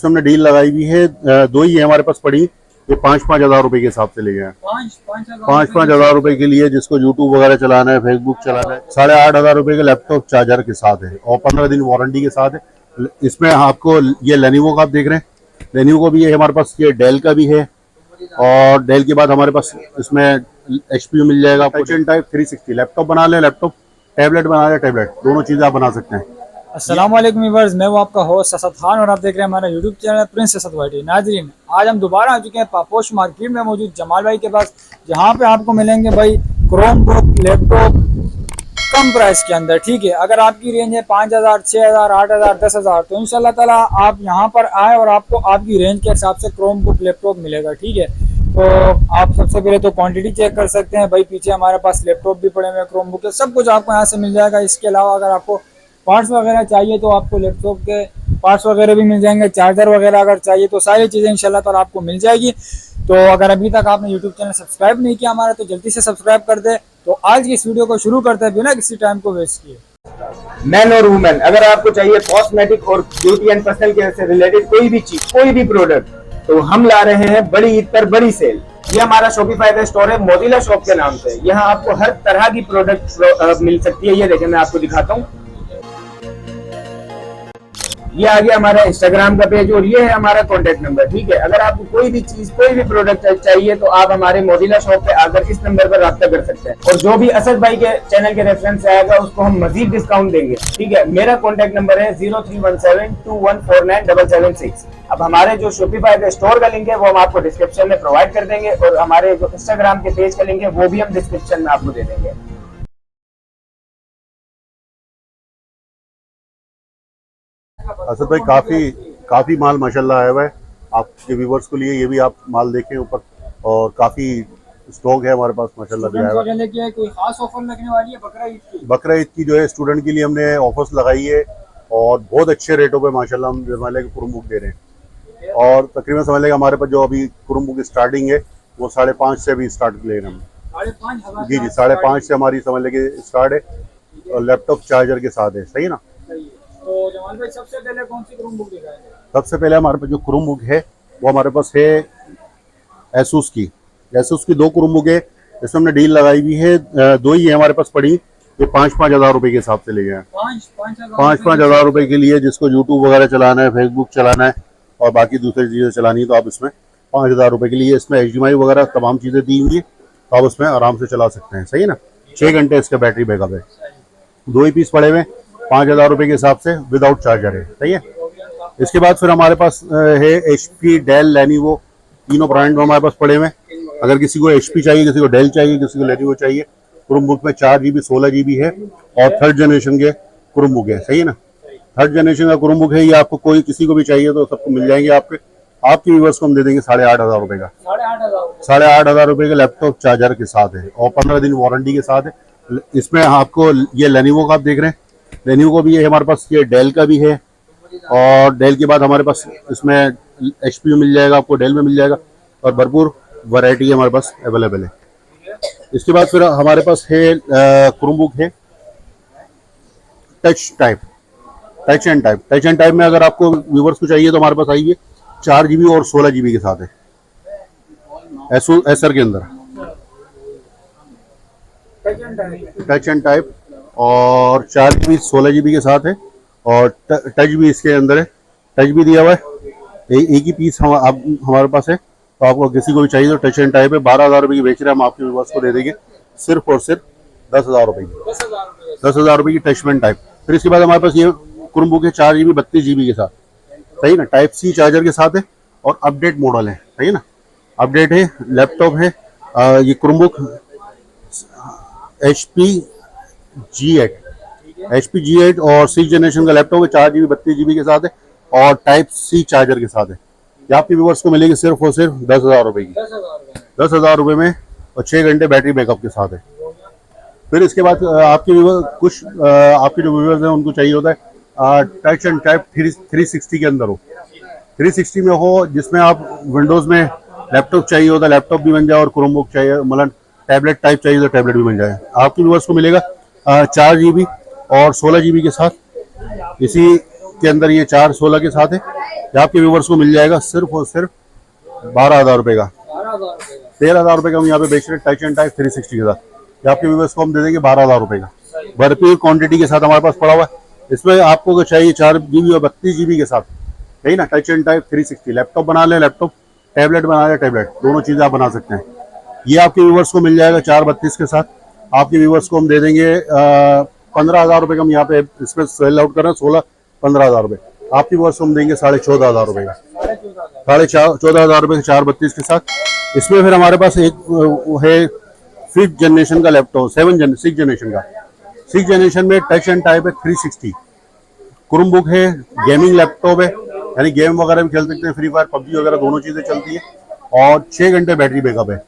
हमने डील लगाई हुई है, दो ही है हमारे पास पड़ी। ये 5,000 रुपए के हिसाब से ले गए हैं। 5,000 रुपए के लिए जिसको यूट्यूब वगैरह चलाना है, फेसबुक चलाना है, 8,500 रुपए के लैपटॉप चार्जर के साथ है और 15 दिन वारंटी के साथ है। इसमें आपको ये लेनोवो का आप देख रहे हैं, लेनोवो भी है हमारे पास, ये डेल का भी है और डेल के बाद हमारे पास इसमें एचपी मिल जाएगा। टच एंड टाइप 360 लैपटॉप बना ले, लैपटॉप टैबलेट बना ले, टैबलेट दोनों चीजें आप बना सकते हैं। अस्सलाम वालेकुम व्यूअर्स, मैं वो आपका होस्ट असद खान और आप देख रहे हैं हमारा यूट्यूब चैनल प्रिंस असद वाइटी। नाजरीन, आज हम दोबारा आ चुके हैं पापोश मार्केट में मौजूद जमाल भाई के पास, जहां पे आपको मिलेंगे भाई क्रोमबुक लैपटॉप कम प्राइस के अंदर। ठीक है, अगर आपकी रेंज है 5,000, 6,000, 8,000, 10,000 तो इंशाल्लाह ताला आप यहाँ पर आए और आपको आपकी रेंज के हिसाब से क्रोमबुक लैपटॉप मिलेगा। ठीक है, तो आप सबसे पहले तो क्वांटिटी चेक कर सकते हैं भाई। पीछे हमारे पास लैपटॉप भी पड़े हुए हैं, क्रोमबुक के सब कुछ आपको यहाँ से मिल जाएगा। इसके अलावा अगर आपको पार्ट्स वगैरह चाहिए तो आपको लैपटॉप के पार्ट्स वगैरह भी मिल जाएंगे, चार्जर वगैरह अगर चाहिए तो सारी चीज़ें इंशाल्लाह ताला आपको मिल जाएगी। तो अगर अभी तक आपने यूट्यूब चैनल सब्सक्राइब नहीं किया हमारा तो जल्दी से सब्सक्राइब कर दे। तो आज की इस वीडियो को शुरू करते हैं बिना किसी टाइम को वेस्ट किए। मैन और वुमेन, अगर आपको चाहिए कॉस्मेटिक और ब्यूटी एंड पर्सनल केयर से रिलेटेड कोई भी चीज, कोई भी प्रोडक्ट, तो हम ला रहे हैं बड़ी ईद पर बड़ी सेल। ये हमारा शॉपिफाई का स्टोर है मोजिला शॉप के नाम से। यहाँ आपको हर तरह की प्रोडक्ट मिल सकती है। ये देखें, मैं आपको दिखाता हूँ। ये आ गया हमारा इंस्टाग्राम का पेज और ये है हमारा कॉन्टेक्ट नंबर। ठीक है, अगर आपको कोई भी चीज, कोई भी प्रोडक्ट चाहिए तो आप हमारे मोजिला शॉप पे आकर इस नंबर पर राब्ता कर सकते हैं और जो भी असद भाई के चैनल के रेफरेंस से आएगा उसको हम मजीद डिस्काउंट देंगे। ठीक है, मेरा कॉन्टेक्ट नंबर है 031721497776। अब हमारे जो शॉपिफाई का स्टोर का लिंक है वो हम आपको डिस्क्रिप्शन में प्रोवाइड कर देंगे और हमारे जो इंस्टाग्राम के पेज का लिंक है वो भी हम डिस्क्रिप्शन में आपको दे देंगे। असद भाई काफी माल माशाल्लाह आया हुआ है आपके व्यूवर्स के लिए। ये भी आप माल देखें ऊपर, और काफी स्टॉक है हमारे पास माशाल्लाह भी आया हुआ है। कोई खास ऑफर लगने वाली है बकरा ईद की जो है स्टूडेंट के लिए हमने ऑफर्स लगाई है और बहुत अच्छे रेटों पे माशाल्लाह हम जमाले के क्रोमबुक दे रहे हैं। और तकरीबन समझ लेंगे हमारे पास जो अभी क्रोमबुक स्टार्टिंग है वो 5.5 से भी स्टार्ट ले रहे हैं हम। जी 5.5 से हमारी समझ लेंगे स्टार्ट है और लैपटॉप चार्जर के साथ है। सही है ना? तो जमाल भाई सबसे पहले कौन सी क्रोमबुक दिखाएंगे? सबसे पहले हमारे पास जो क्रोमबुक है वो हमारे पास है एसूस की 2 क्रोमबुक है। इसमें हमने डील लगाई हुई है, दो ही है हमारे पास पड़ी। ये 5,000 रुपए के हिसाब से ले गए हैं। 5,000 रुपए के लिए जिसको यूट्यूब वगैरह चलाना है, फेसबुक चलाना है और बाकी दूसरी चीज़ें चलानी है तो आप इसमें 5,000 रुपए के लिए इसमें HDMI वगैरह तमाम चीज़ें दी हुई है तो आप उसमें आराम से चला सकते हैं। सही है ना? 6 घंटे इसका बैटरी बैकअप है। 2 ही पीस पड़े हुए 5,000 रुपए के हिसाब से विदाउट चार्जर है। सही है। इसके बाद फिर हमारे पास है HP, डेल, लेनोवो, तीनों ब्रांड हमारे पास पड़े हुए। अगर किसी को HP चाहिए, किसी को डेल चाहिए, किसी को लेनोवो चाहिए। क्रोमबुक में 4 GB 16 GB है और 3rd जनरेशन के क्रोमबुक है। सही है ना? 3rd जनरेशन का क्रोमबुक है। ये आपको कोई किसी को भी चाहिए तो सबको मिल जाएंगे। आपके व्यूअर्स को हम दे देंगे 8,500 रुपए का। 8,500 रुपए का लैपटॉप चार्जर के साथ है और 15 दिन वारंटी के साथ है। इसमें आपको ये लेनोवो का आप देख रहे हैं, लेनोवो भी है हमारे पास, ये डेल का भी है और डेल के बाद हमारे पास इसमें HP मिल जाएगा, आपको डेल में मिल जाएगा और भरपूर वैरायटी हमारे पास अवेलेबल है। इसके बाद फिर हमारे पास है क्रोमबुक है टच एंड टाइप में अगर आपको व्यूवर्स को चाहिए तो हमारे पास आइए। 4 GB और 16 GB के साथ है एसर के अंदर टच एंड टाइप और 4 GB 16 GB के साथ है और टच भी इसके अंदर है। टच भी दिया हुआ है। एक ही पीस हमारे पास है तो आपको किसी को भी चाहिए तो टच एंड टाइप है। 12,000 रुपये की बेच रहे हैं हम, आपके व्यूअर्स को दे देंगे सिर्फ और सिर्फ 10,000 रुपये की। 10,000 रुपये की टच एंड टाइप। फिर इसके बाद हमारे पास ये क्रोमबुक है 4 GB 32 GB के साथ। सही ना? टाइप C चार्जर के साथ है और अपडेट मॉडल है। सही है ना? अपडेट है, लैपटॉप है। ये क्रोमबुक HP G8 और 6 जनरेशन का लैपटॉप है। 4 GB 32 GB के साथ है और टाइप C चार्जर के साथ है। ये आपके व्यूअर्स को मिलेगी सिर्फ और सिर्फ 10,000 रुपये की। 10,000 रुपये में और 6 घंटे बैटरी बैकअप के साथ है। फिर इसके बाद आपके जो व्यूअर्स हैं उनको चाहिए होता है टच एंड टाइप 360 के अंदर हो, 360 में हो, जिसमें आप विंडोज़ में लैपटॉप चाहिए होता है लैपटॉप भी बन जाए और क्रोमबुक चाहिए, मतलब टैबलेट टाइप चाहिए तो टैबलेट भी बन जाए। आपके व्यूअर्स को मिलेगा 4 GB और 16 GB के साथ। इसी के अंदर ये 4 16 के साथ है ये आपके व्यूवर्स को मिल जाएगा सिर्फ और सिर्फ 12,000 रुपये का। 13,000 रुपये का हम यहाँ पे बेच रहे हैं टच एंड टाइप 360 के साथ। ये आपके व्यूवर्स को हम दे देंगे 12,000 रुपये का, भरपूर क्वांटिटी के साथ हमारे पास पड़ा हुआ है। इसमें आपको अगर चाहिए 4 GB और 32 GB के साथ, यही ना, टच एंड टाइप 360, लैपटॉप बना ले लैपटॉप, टैबलेट बना ले टैबलेट, दोनों चीज़ें आप बना सकते हैं। ये आपके व्यूवर्स को मिल जाएगा 432 के साथ। आपके व्यूवर्स को हम दे देंगे 15,000 रुपये का। हम यहाँ पे इसमें सेल आउट कर रहे हैं 15,000 रुपये। आपके व्यूवर्स को हम देंगे 14,500 रुपये का, 14,500 रुपये 432 के साथ। इसमें फिर हमारे पास एक है 5th जनरेशन का लैपटॉप, 6th जनरेशन में टच एंड टाइप है 360, क्रोमबुक है, गेमिंग लैपटॉप है, यानी गेम वगैरह भी खेल सकते हैं, फ्री फायर पबजी वगैरह दोनों चीज़ें चलती है। और 6 घंटे बैटरी बैकअप है।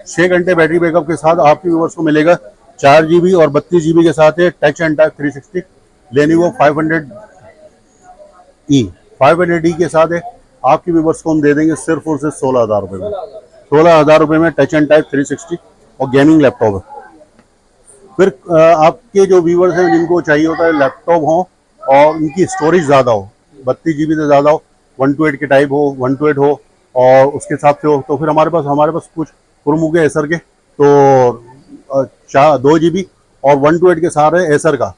6 घंटे बैटरी बैकअप के साथ आपके व्यूवर्स को मिलेगा 4 GB और 32 GB के साथ है touch and type 360 Lenovo 500E के साथ है। आपके व्यूवर्स को हम दे देंगे सिर्फ और सिर्फ 16,000 रुपये में। 16,000 रुपये में टच एंड टाइप 360 और गेमिंग लैपटॉप है। फिर आपके जो व्यूवर्स हैं जिनको चाहिए होता है लैपटॉप हो और उनकी स्टोरेज ज़्यादा हो, 32 GB से ज़्यादा हो, 128 के टाइप हो, 128 हो और उसके हिसाब से हो, तो फिर हमारे पास कुछ क्रोमबुक है एसर के, तो 2 GB और 128 के साथ है एसर का।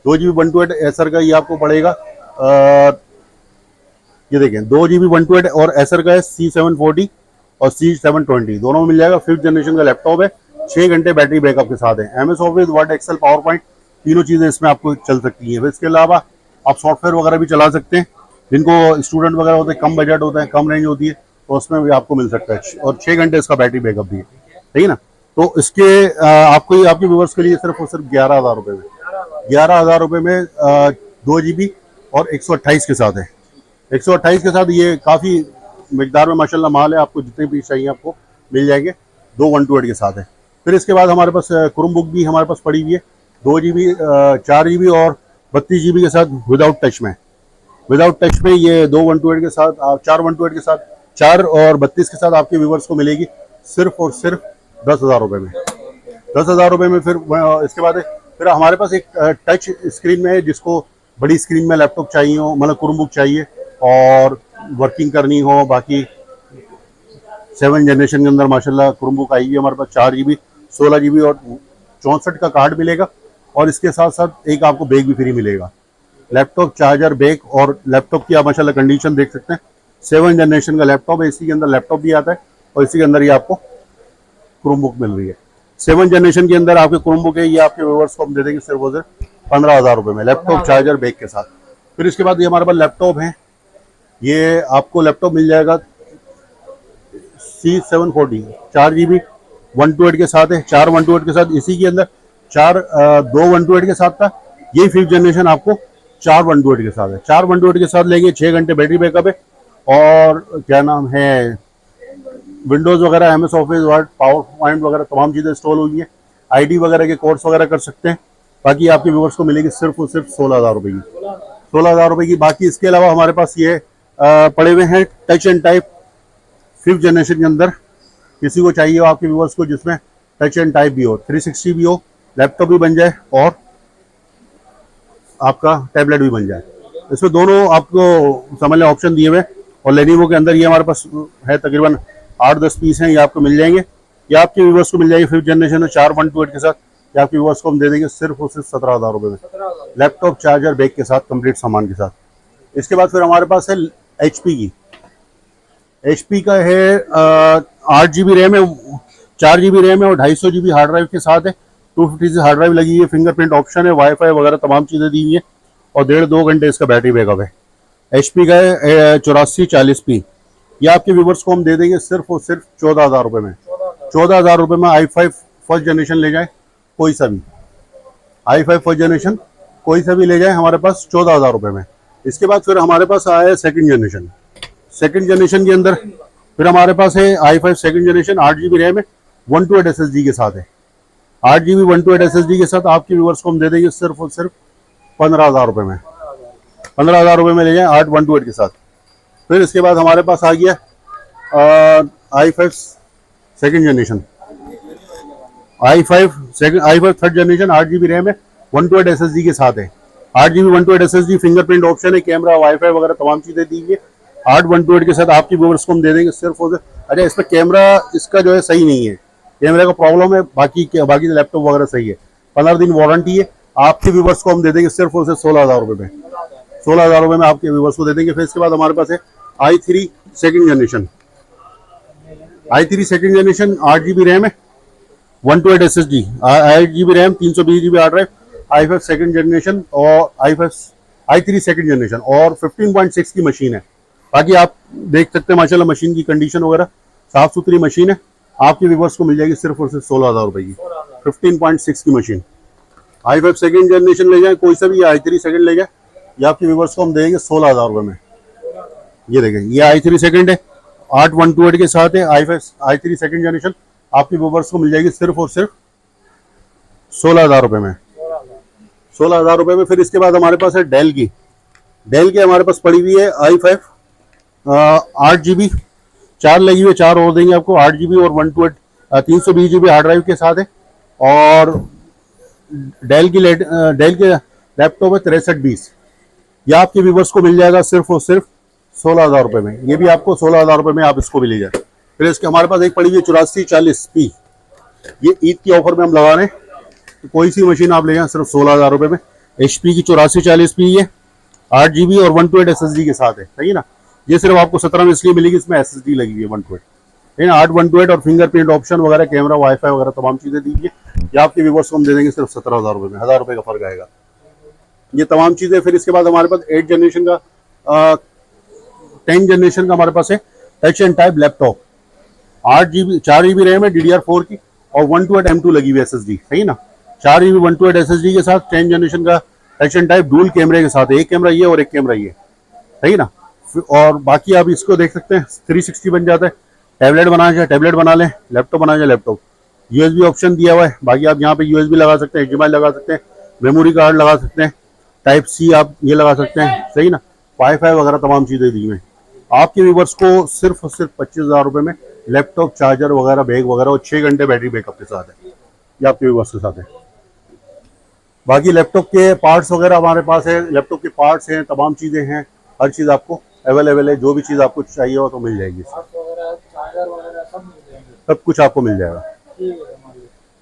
2 GB 128 एसर का ये आपको पड़ेगा, ये देखें 2 GB 128 और एसर का है C740 और C720 दोनों में मिल जाएगा। 5th जनरेशन का लैपटॉप है, 6 घंटे बैटरी बैकअप के साथ है। MS office, word, excel, PowerPoint तीनों चीज़ें इसमें आपको चल सकती हैं। इसके अलावा आप सॉफ्टवेयर वगैरह भी चला सकते हैं, जिनको स्टूडेंट वगैरह होते हैं, कम बजट होता है, कम रेंज होती है, तो उसमें भी आपको मिल सकता है। और 6 घंटे इसका बैटरी बैकअप भी है, ठीक है ना। तो इसके आपको आपके व्यूवर्स के लिए सिर्फ और सिर्फ 11,000 रुपये में, 11,000 रुपये में 2 GB और 128 के साथ है। 128 के साथ ये काफ़ी मिकदार में माशाल्लाह माल है, आपको जितने भी चाहिए आपको मिल जाएंगे। 2 128 के साथ है। फिर इसके बाद हमारे पास क्रोमबुक भी हमारे पास पड़ी हुई है, 2 GB 4 GB और 32 GB के साथ विदाउट टच में। विदाउट टच में ये 2 128 के साथ, 4 128 के साथ, 4 और 32 के साथ आपके व्यूवर्स को मिलेगी सिर्फ और सिर्फ 10,000 रुपये में। 10,000 रुपये में फिर इसके बाद फिर हमारे पास एक टच स्क्रीन में है, जिसको बड़ी स्क्रीन में लैपटॉप चाहिए हो, मतलब क्रोमबुक चाहिए और वर्किंग करनी हो। बाकी 7th जनरेशन के अंदर माशाल्लाह क्रोमबुक आई है हमारे पास, 4 GB 16 GB और 64 का कार्ड मिलेगा और इसके साथ साथ एक आपको बैग भी फ्री मिलेगा। लैपटॉप, चार्जर, बैग और लैपटॉप की आप माशाल्लाह कंडीशन देख सकते हैं। 7th जनरेशन का लैपटॉप है, इसी के अंदर लैपटॉप भी आता है और इसी के अंदर ये आपको क्रोमबुक मिल रही है। 7th जनरेशन के अंदर आपके क्रोमबुक है, ये आपके व्यूअर्स को हम दे देंगे सिर्फ और सिर्फ 15,000 रुपये में, लैपटॉप, चार्जर, बैग के साथ। फिर इसके बाद ये हमारे पास लैपटॉप है, ये आपको लैपटॉप मिल जाएगा C740 4 GB 128 के साथ है, 4 128 के साथ, इसी के अंदर 2 128 के साथ था। यही 5th जनरेशन आपको 4 128 के साथ है। 4 128 के साथ लेंगे, 6 घंटे बैटरी बैकअप है और क्या नाम है, विंडोज़ वगैरह, MS office, word, power point वगैरह तमाम चीज़ें इंस्टॉल हुई हैं। ID वगैरह के कोर्स वगैरह कर सकते हैं। बाकी आपके व्यूवर्स को मिलेगी सिर्फ और सिर्फ 16,000 रुपये की, 16,000 रुपये की। बाकी इसके अलावा हमारे पास ये पड़े हुए हैं touch and type 5th generation के अंदर, किसी को चाहिए हो आपके व्यूवर्स को जिसमें टच एंड टाइप भी हो, 360 भी हो, लैपटॉप भी बन जाए और आपका टैबलेट भी बन जाए। इसमें दोनों आपको समझ लें ऑप्शन दिए हुए। और लेनोवो के अंदर ये हमारे पास है तकरीबन 8-10 पीस हैं, ये आपको मिल जाएंगे। ये आपके व्यूवर्स को मिल जाएगी 5th जनरेशन में 4 128 के साथ। ये आपके व्यूवर्स को हम दे देंगे सिर्फ और सिर्फ 17,000 रुपये में, लैपटॉप, चार्जर, बैग के साथ, कंप्लीट सामान के साथ। इसके बाद फिर हमारे पास है HP की। HP का है 8 GB रैम है, 4 GB रैम है और 250 GB हार्ड ड्राइव के साथ है। 250 हार्ड ड्राइव लगी है, फिंगरप्रिंट ऑप्शन है, वाईफाई वगैरह तमाम चीज़ें दी हुई है और 1.5-2 घंटे इसका बैटरी बैकअप है। HP का है 8440p। ये आपके व्यूवर्स को हम दे देंगे सिर्फ और सिर्फ 14,000 रुपये में। 14,000 रुपये में i5 फर्स्ट जनरेशन ले जाए कोई सा भी, i5 फर्स्ट जनरेशन कोई सा भी ले जाए हमारे पास 14,000 रुपये में। इसके बाद फिर हमारे पास आया है 2nd जनरेशन। 2nd जनरेशन के अंदर फिर हमारे पास है i5 2nd generation, 8 GB RAM है, 128 SSD के साथ है। 8 GB 128 SSD के साथ आपके व्यूवर्स को हम दे देंगे सिर्फ और सिर्फ 15,000 रुपये में। 15,000 रुपये में ले जाएं 8 128 के साथ। फिर इसके बाद हमारे पास आ गया i5 2nd generation, i5 3rd generation, 8 GB RAM है, 128 SSD के साथ है। 8 GB 128 SSD, फिंगरप्रिंट ऑप्शन है, कैमरा, वाईफाई वगैरह तमाम चीज़ें दी हुई है 8 128 के साथ आपकी व्यूवर्स को हम दे देंगे सिर्फ और सिर्फ। अच्छा, इसमें कैमरा इसका जो है सही नहीं है, कैमरे का प्रॉब्लम है, बाकी लैपटॉप वगैरह सही है। 15 दिन वारंटी है। आपके व्यूवर्स को हम दे देंगे सिर्फ और सिर्फ 16,000 रुपये में। 16,000 रुपये में आपके व्यूवर्स को दे देंगे। फिर इसके बाद हमारे पास है i3 second generation. i3 second generation 8 GB RAM है, 128 SSD, 8 GB RAM, 320 GB hard drive, i5 second generation और i3 सेकंड जनरेशन और 15.6 की मशीन है। बाकी आप देख सकते हैं माशाल्लाह मशीन की कंडीशन वगैरह साफ सुथरी मशीन है। आपके व्यूवर्स को मिल जाएगी सिर्फ और सिर्फ 16,000 रुपये की 15.6 की मशीन। i5 सेकंड जनरेशन ले जाए, कोई सा भी i3 सेकंड ले जाए, ये आपके व्यूवर्स को हम देंगे 16,000 रुपये में। ये देखें, ये i3 सेकंड है, 8 128 के साथ है। i3 सेकंड जनरेशन आपके व्यूवर्स को मिल जाएगी सिर्फ और सिर्फ 16,000 रुपये में। 16,000 रुपये में। फिर इसके बाद हमारे पास है डेल की हमारे पास पड़ी हुई है i5 8 GB, 4 लगी हुई है, 4 और देंगे आपको 8 GB और 320 GB हार्ड ड्राइव के साथ है। और डेल के लैपटॉप है 6320, यह आपके व्यूवर्स को मिल जाएगा सिर्फ और सिर्फ 16,000 रुपये में। ये भी आपको 16,000 रुपये में आप इसको भी ले जाए। फिर इसके हमारे पास एक पड़ी हुई है 8440p, ये ईद की ऑफर में हम लगा रहे हैं, तो कोई सी मशीन आप ले जाएं सिर्फ 16,000 रुपये में। HP की 8440p है, 8 GB और 128 SSD के साथ है, सही ना। ये सिर्फ आपको 17 में इसलिए मिलेगी, इसमें SSD लगी हुई है 128, है ना। 8 128 और फिंगरप्रिंट ऑप्शन वगैरह, कैमरा, वाईफाई वगैरह तमाम चीज़ें दीजिए। ये आपके व्यूवर्स को हम दे देंगे सिर्फ 17,000 रुपये में, 1,000 रुपये का फर्क आएगा। ये तमाम चीज़ें। फिर इसके बाद हमारे पास 8 जनरेशन का 10 जनरेशन का हमारे पास है touch and type laptop, 4 GB RAM है DDR4 की और 128 M2 लगी हुई SSD, सही ना। 4 GB 128 SSD के साथ 10 जनरेशन का टच एंड टाइप डुअल कैमरे के साथ है, एक कैमरा ये और एक कैमरा ये, सही ना। और बाकी आप इसको देख सकते हैं 360 बन जाता है। टैबलेट बनाना चाहे टैबलेट बना लें, लैपटॉप बनाना चाहे लैपटॉप। USB ऑप्शन दिया हुआ है। बाकी आप यहाँ पे USB लगा सकते हैं, HDMI लगा सकते हैं, मेमोरी कार्ड लगा सकते हैं, टाइप C आप ये लगा सकते हैं, सही ना। वाईफाई वगैरह तमाम चीज़ें दी हुई हैं। आपके व्यूवर्स को सिर्फ और सिर्फ 25,000 रुपये में लैपटॉप, चार्जर वगैरह, बैग वगैरह और 6 घंटे बैटरी बैकअप के साथ है, ये आपके व्यूवर्स के साथ है। बाकी लैपटॉप के पार्ट्स वगैरह हमारे पास है, लैपटॉप के पार्ट्स हैं, तमाम चीज़ें हैं, हर चीज़ आपको अवेलेबल है। जो भी चीज़ आपको चाहिए हो तो मिल जाएगी, सब कुछ आपको मिल जाएगा।